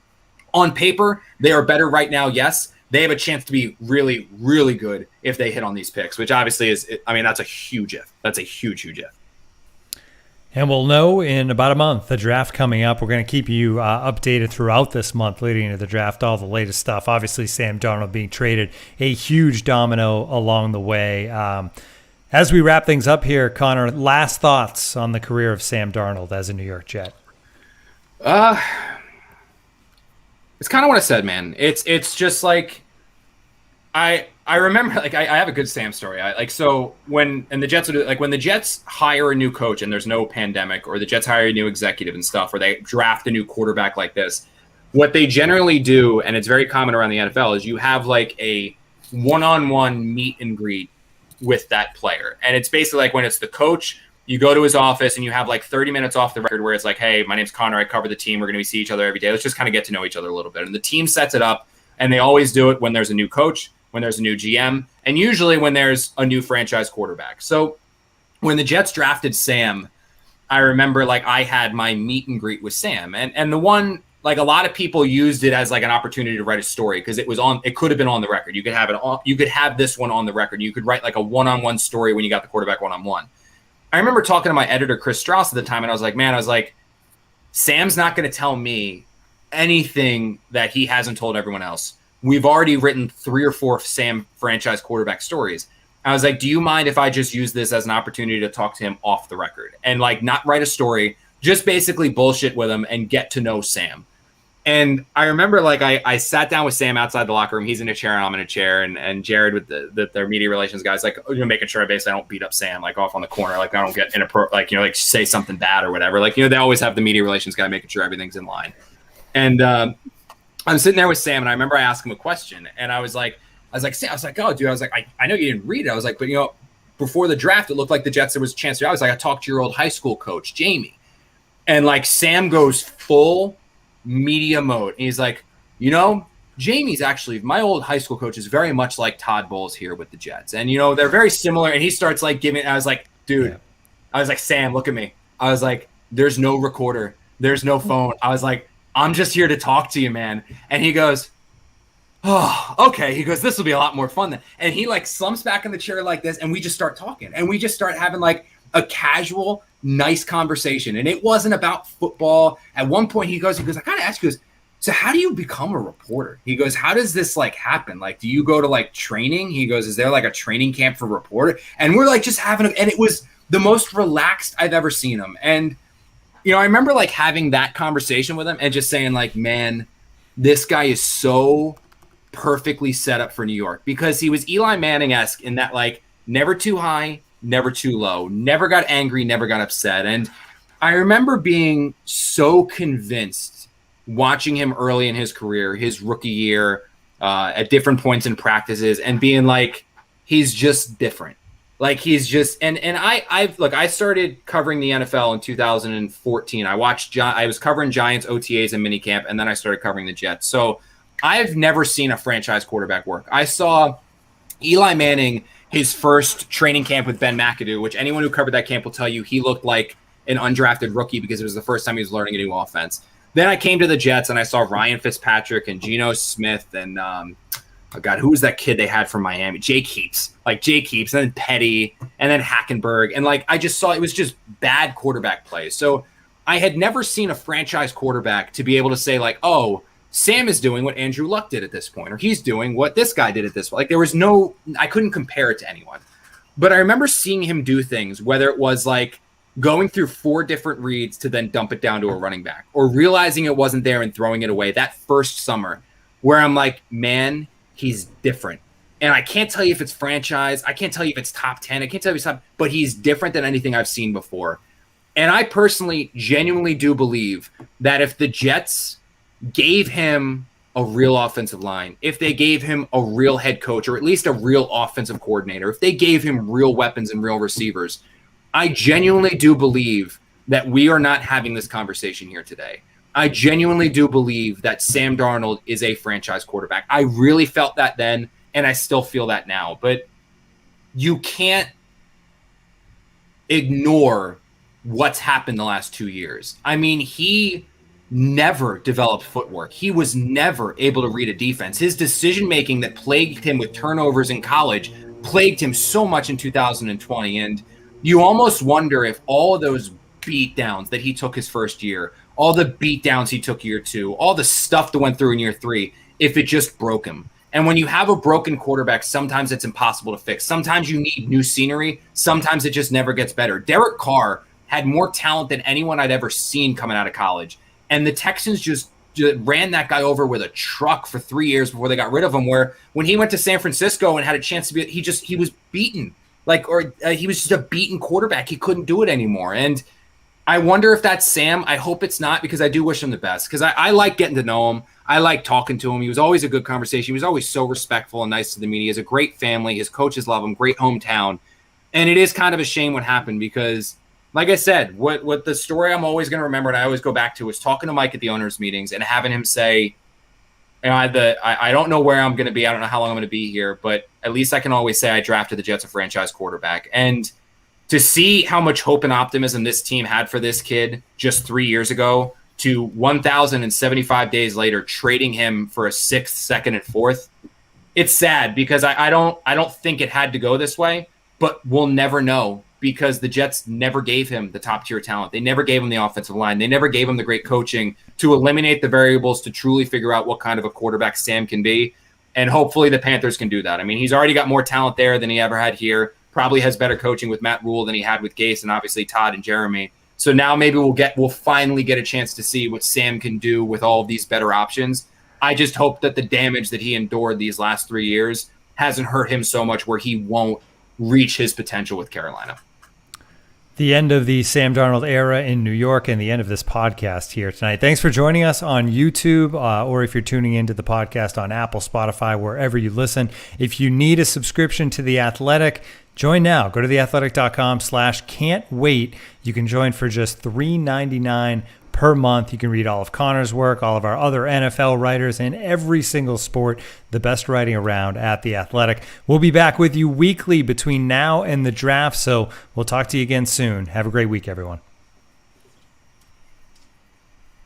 on paper, they are better right now, yes. They have a chance to be really, really good if they hit on these picks, which obviously is, that's a huge if. That's a huge, huge if. And we'll know in about a month, the draft coming up. We're going to keep you updated throughout this month leading into the draft, all the latest stuff. Obviously, Sam Darnold being traded, a huge domino along the way. As we wrap things up here, Connor, last thoughts on the career of Sam Darnold as a New York Jet? It's kind of what I said, man. It's just I remember I have a good Sam story. When the Jets when the Jets hire a new coach and there's no pandemic, or the Jets hire a new executive and stuff, or they draft a new quarterback like this, what they generally do, and it's very common around the NFL, is you have a one-on-one meet and greet with that player. And it's basically when it's the coach, you go to his office and you have 30 minutes off the record where it's hey, my name's Connor, I cover the team, we're going to see each other every day. Let's just kind of get to know each other a little bit. And the team sets it up, and they always do it when there's a new coach, when there's a new GM, and usually when there's a new franchise quarterback. So when the Jets drafted Sam, I remember I had my meet and greet with Sam. And the one, a lot of people used it as an opportunity to write a story, because it could have been on the record. You could have you could have this one on the record. You could write a one-on-one story when you got the quarterback one-on-one. I remember talking to my editor, Chris Strauss, at the time, and I was Sam's not going to tell me anything that he hasn't told everyone else. We've already written 3 or 4 Sam franchise quarterback stories. I was do you mind if I just use this as an opportunity to talk to him off the record and not write a story, just basically bullshit with him and get to know Sam? And I remember I sat down with Sam outside the locker room. He's in a chair and I'm in a chair, and Jared with their media relations guys making sure I basically don't beat up Sam off on the corner, I don't get inappropriate, say something bad or whatever. They always have the media relations guy making sure everything's in line. And I'm sitting there with Sam, and I remember I asked him a question, and I was like, Sam, oh, dude, I know you didn't read it. I was but before the draft, it looked like the Jets, there was a chance to. I was I talked to your old high school coach, Jamie, and Sam goes full media mode. And he's Jamie's actually, my old high school coach is very much like Todd Bowles here with the Jets. And, they're very similar. And he starts like I was like, dude, I was like, Sam, look at me. I was like, there's no recorder. There's no phone. I was like, I'm just here to talk to you, man. And he goes, oh, okay. He goes, this will be a lot more fun then. And he like slumps back in the chair like this. And we just start talking. And we just start having like a casual, nice conversation. And it wasn't about football. At one point he goes, I got to ask you this. So how do you become a reporter? He goes, how does this like happen? Like, do you go to like training? He goes, is there like a training camp for reporter? And we're like just having and it was the most relaxed I've ever seen him. And, I remember like having that conversation with him and just saying like, man, this guy is so perfectly set up for New York, because he was Eli Manning-esque in that like never too high, never too low, never got angry, never got upset. And I remember being so convinced watching him early in his career, his rookie year, at different points in practices, and being like, he's just different. Like he's just, and I started covering the NFL in 2014. I was covering Giants OTAs and minicamp, and then I started covering the Jets. So I've never seen a franchise quarterback work. I saw Eli Manning, his first training camp with Ben McAdoo, which anyone who covered that camp will tell you he looked like an undrafted rookie because it was the first time he was learning a new offense. Then I came to the Jets and I saw Ryan Fitzpatrick and Geno Smith and who was that kid they had from Miami? Jake Heaps, and then Petty, and then Hackenberg. And like I just saw it was just bad quarterback play. So I had never seen a franchise quarterback to be able to say like, oh, Sam is doing what Andrew Luck did at this point, or he's doing what this guy did at this point. Like there was I couldn't compare it to anyone. But I remember seeing him do things, whether it was like going through 4 different reads to then dump it down to a running back, or realizing it wasn't there and throwing it away that first summer, where I'm like, man, he's different. And I can't tell you if it's franchise. I can't tell you if it's top 10. I can't tell you if it's top, but he's different than anything I've seen before. And I personally genuinely do believe that if the Jets gave him a real offensive line, if they gave him a real head coach, or at least a real offensive coordinator, if they gave him real weapons and real receivers, I genuinely do believe that we are not having this conversation here today. I genuinely do believe that Sam Darnold is a franchise quarterback. I really felt that then, and I still feel that now. But you can't ignore what's happened the last 2 years. I mean, he never developed footwork. He was never able to read a defense. His decision-making that plagued him with turnovers in college plagued him so much in 2020. And you almost wonder if all of those beatdowns that he took his first year, all the beatdowns he took year 2, all the stuff that went through in year 3, if it just broke him. And when you have a broken quarterback, sometimes it's impossible to fix. Sometimes you need new scenery. Sometimes it just never gets better. Derek Carr had more talent than anyone I'd ever seen coming out of college. And the Texans just ran that guy over with a truck for 3 years before they got rid of him, where when he went to San Francisco and had a chance to be, he was beaten. He was just a beaten quarterback. He couldn't do it anymore. And I wonder if that's Sam. I hope it's not, because I do wish him the best, because I like getting to know him. I like talking to him. He was always a good conversation. He was always so respectful and nice to the media. He has a great family. His coaches love him. Great hometown. And it is kind of a shame what happened, because, like I said, what the story I'm always going to remember, and I always go back to, is talking to Mike at the owners' meetings and having him say, I don't know where I'm going to be. I don't know how long I'm going to be here, but at least I can always say I drafted the Jets a franchise quarterback. And to see how much hope and optimism this team had for this kid just 3 years ago, to 1,075 days later trading him for a 6th, 2nd, and 4th, it's sad, because I don't think it had to go this way, but we'll never know, because the Jets never gave him the top tier talent. They never gave him the offensive line. They never gave him the great coaching to eliminate the variables to truly figure out what kind of a quarterback Sam can be. And hopefully the Panthers can do that. I mean, he's already got more talent there than he ever had here. Probably has better coaching with Matt Rule than he had with Gase, and obviously Todd and Jeremy. So now maybe we'll finally get a chance to see what Sam can do with all of these better options. I just hope that the damage that he endured these last 3 years hasn't hurt him so much where he won't reach his potential with Carolina. The end of the Sam Darnold era in New York, and the end of this podcast here tonight. Thanks for joining us on YouTube, or if you're tuning into the podcast on Apple, Spotify, wherever you listen. If you need a subscription to The Athletic, join now. Go to theathletic.com/can't wait. You can join for just $3.99 per month. You can read all of Connor's work, all of our other NFL writers in every single sport, the best writing around at The Athletic. We'll be back with you weekly between now and the draft, so we'll talk to you again soon. Have a great week, everyone.